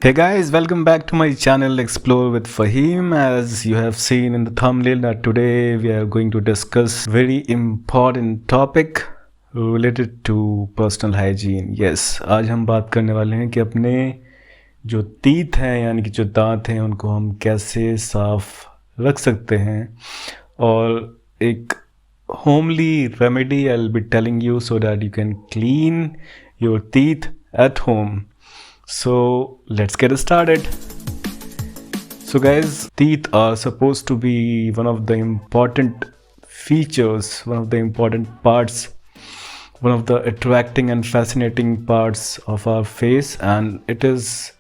Hey guys, welcome back to my channel Explore with Fahim. As you have seen in the thumbnail that today we are going to discuss very important topic related to personal hygiene. Yes, आज हम बात करने वाले हैं कि अपने जो teeth हैं यानी कि जो दांत हैं उनको हम कैसे साफ रख सकते हैं और एक homely remedy I'll be telling you so that you can clean your teeth at home. So let's get started. So guys, teeth are supposed to be one of the important features, one of the important parts, one of the attracting and fascinating parts of our face, and it is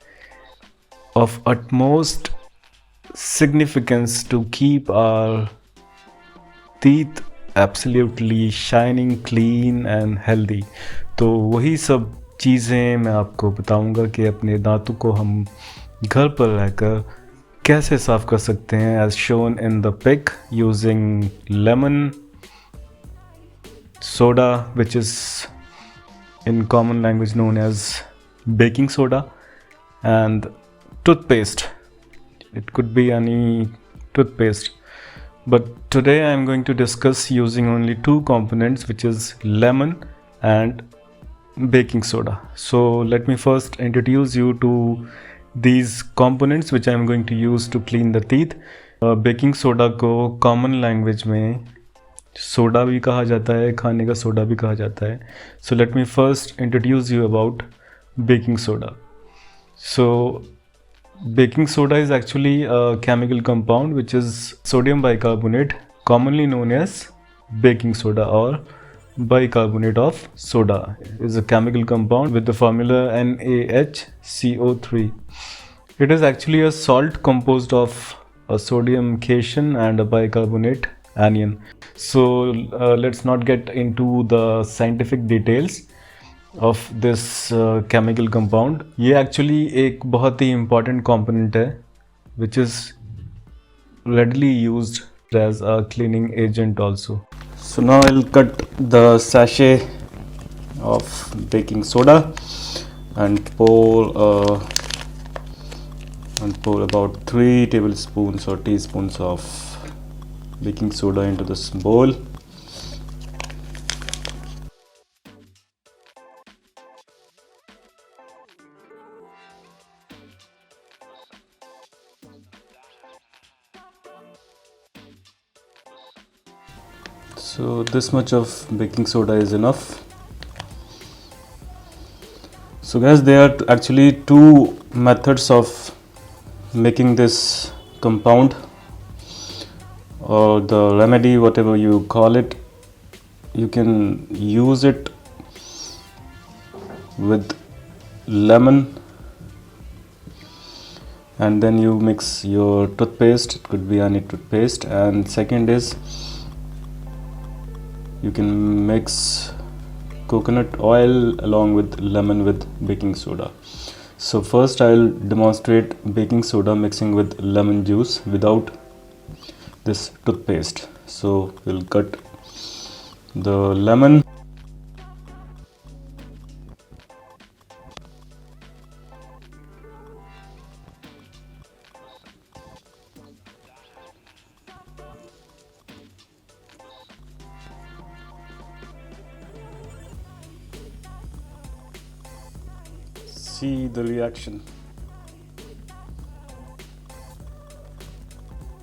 of utmost significance to keep our teeth absolutely shining, clean and healthy. तो वही सब चीज़ें मैं आपको बताऊंगा कि अपने दांतों को हम घर पर रहकर कैसे साफ़ कर सकते हैं as shown in the pic using lemon soda, which is in common language known as baking soda, and toothpaste. It could be any toothpaste, but today I am going to discuss using only two components, which is lemon and baking soda. So let me first introduce you to these components which I am going to use to clean the teeth. Baking soda को common language में soda भी कहा जाता है, खाने का soda भी कहा जाता है. So let me first introduce you about baking soda. So baking soda is actually a chemical compound which is sodium bicarbonate, commonly known as baking soda or bicarbonate of soda. Is a chemical compound with the formula NaHCO3. It is actually a salt composed of a sodium cation and a bicarbonate anion. So let's not get into the scientific details of this chemical compound. ये actually एक बहुत ही important component है which is readily used as a cleaning agent also. So now I'll cut the sachet of baking soda and pour about 3 tablespoons or teaspoons of baking soda into this bowl. So this much of baking soda is enough. So guys, there are actually two methods of making this compound or the remedy, whatever you call it. You can use it with lemon and then you mix your toothpaste. It could be any toothpaste. And second is you can mix coconut oil along with lemon with baking soda. So first I'll demonstrate baking soda mixing with lemon juice without this toothpaste. So we'll cut the lemon. See the reaction.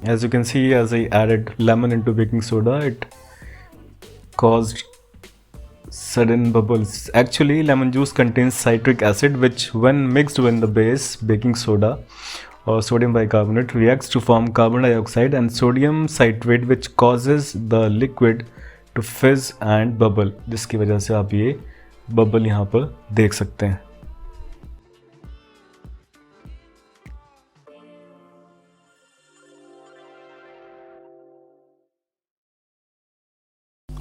As you can see, as I added lemon into baking soda, it caused sudden bubbles. Actually, lemon juice contains citric acid, which when mixed with the base baking soda or sodium bicarbonate reacts to form carbon dioxide and sodium citrate, which causes the liquid to fizz and bubble. जिसकी वजह से आप ये bubble यहाँ पर देख सकते हैं.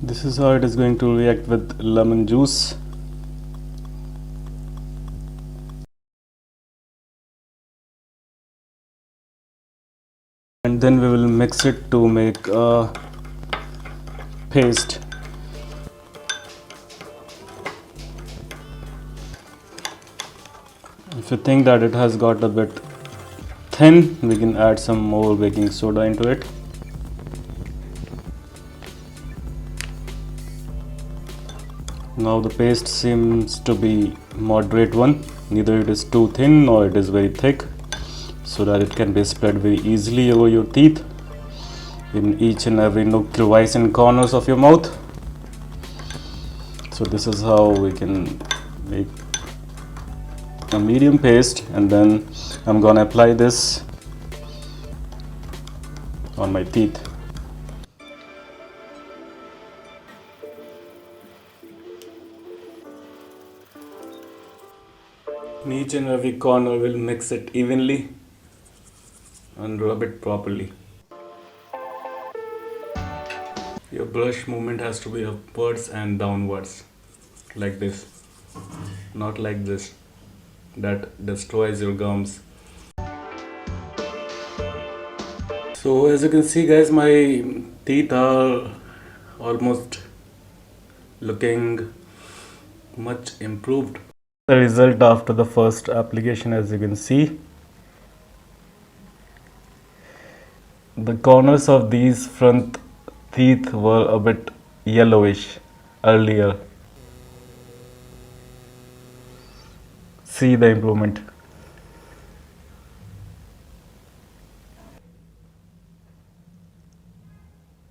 This is how it is going to react with lemon juice. And then we will mix it to make a paste. If you think that it has got a bit thin, we can add some more baking soda into it. Now the paste seems to be moderate one, neither it is too thin nor it is very thick, so that it can be spread very easily over your teeth in each and every nook, crevice and corners of your mouth. So this is how we can make a medium paste, and then I'm gonna apply this on my teeth. In each and every corner, we'll mix it evenly and rub it properly. Your brush movement has to be upwards and downwards, like this, not like this. That destroys your gums. So as you can see guys, my teeth are almost looking much improved. The result after the first application, as you can see, the corners of these front teeth were a bit yellowish earlier. See the improvement.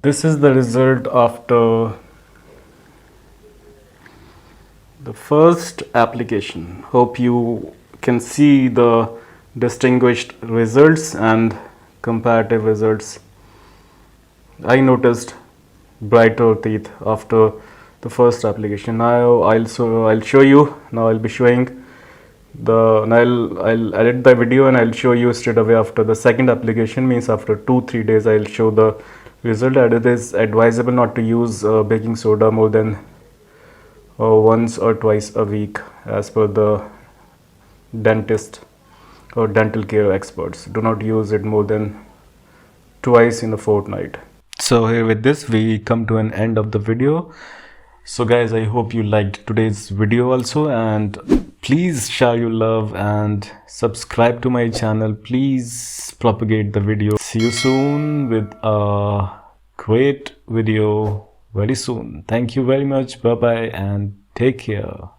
This is the result after the first application. Hope you can see the distinguished results and comparative results. I noticed brighter teeth after the first application. Now I'll show you. Now I'll be showing I'll edit the video and I'll show you straight away after the second application, means after 2-3 days I'll show the result. And it is advisable not to use baking soda more than once or twice a week, as per the dentist or dental care experts. Do not use it more than twice in a fortnight. So here with this we come to an end of the video. So guys, I hope you liked today's video also, and please share your love and subscribe to my channel. Please propagate the video. See you soon with a great video very soon. Thank you very much. Bye bye and take care.